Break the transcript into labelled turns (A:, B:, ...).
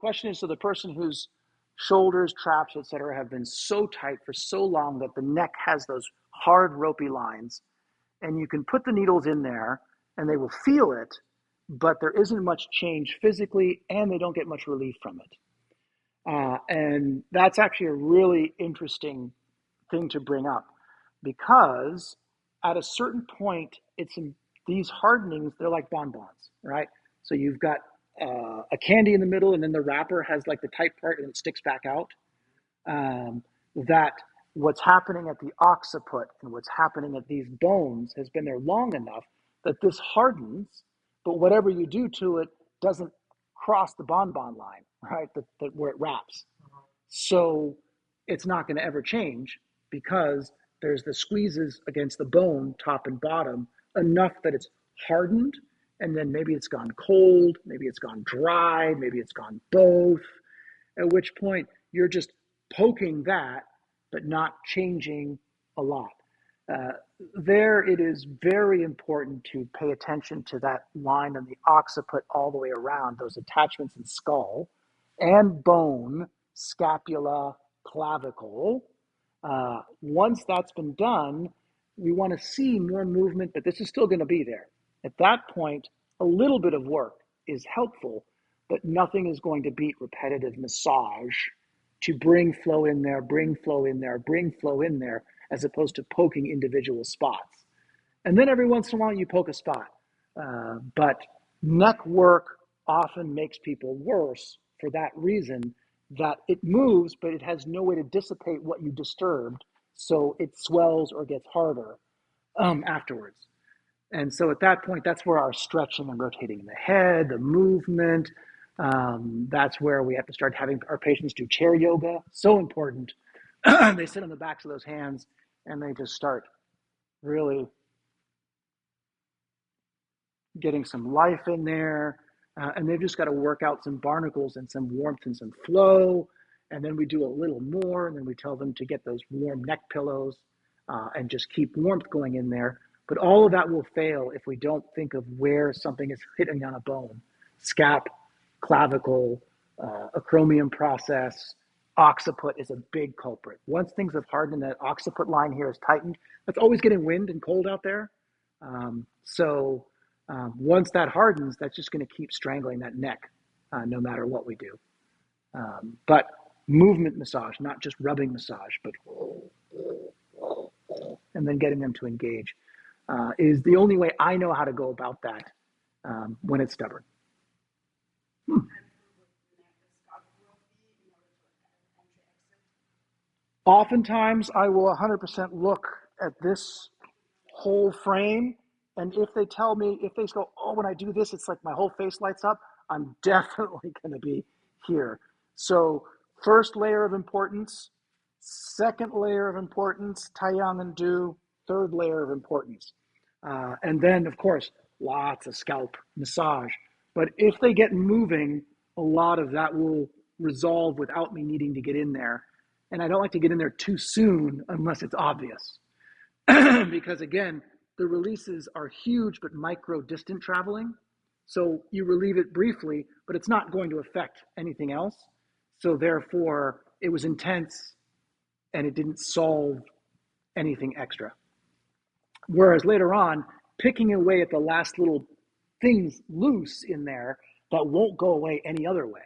A: question is, so the person whose shoulders, traps, etc., have been so tight for so long that the neck has those hard, ropey lines, and you can put the needles in there and they will feel it, but there isn't much change physically and they don't get much relief from it. And that's actually a really interesting thing to bring up, because at a certain point, these hardenings, they're like bonbons, right? So you've got a candy in the middle, and then the wrapper has like the tight part and it sticks back out. That what's happening at the occiput and what's happening at these bones has been there long enough that this hardens, but whatever you do to it doesn't cross the bonbon line, right? That where it wraps. So it's not going to ever change, because there's the squeezes against the bone, top and bottom, enough that it's hardened, and then maybe it's gone cold, maybe it's gone dry, maybe it's gone both, at which point you're just poking that, but not changing a lot. There, it is very important to pay attention to that line on the occiput all the way around, those attachments in skull and bone, scapula, clavicle. Once that's been done, we want to see more movement, but this is still going to be there. At that point, a little bit of work is helpful, but nothing is going to beat repetitive massage to bring flow in there, bring flow in there, bring flow in there, as opposed to poking individual spots. And then every once in a while you poke a spot. But neck work often makes people worse for that reason, that it moves, but it has no way to dissipate what you disturbed. So it swells or gets harder afterwards. And so at that point, that's where our stretching and rotating the head, the movement, that's where we have to start having our patients do chair yoga. So important. They sit on the backs of those hands and they just start really getting some life in there. And they've just got to work out some barnacles and some warmth and some flow. And then we do a little more, and then we tell them to get those warm neck pillows and just keep warmth going in there. But all of that will fail if we don't think of where something is hitting on a bone. Scap, clavicle, acromion process, occiput is a big culprit. Once things have hardened, that occiput line here is tightened. That's always getting wind and cold out there. Once that hardens, that's just going to keep strangling that neck, no matter what we do. But movement massage, not just rubbing massage, but and then getting them to engage is the only way I know how to go about that when it's stubborn. Oftentimes, I will 100% look at this whole frame, and if they tell me, if they go, oh, when I do this, it's like my whole face lights up, I'm definitely going to be here. So first layer of importance, second layer of importance, Taiyang and Do, third layer of importance. And then, of course, lots of scalp massage. But if they get moving, a lot of that will resolve without me needing to get in there. And I don't like to get in there too soon unless it's obvious. Because again, the releases are huge, but micro-distant traveling. So you relieve it briefly, but it's not going to affect anything else. So therefore, it was intense and it didn't solve anything extra. Whereas later on, picking away at the last little things loose in there that won't go away any other way.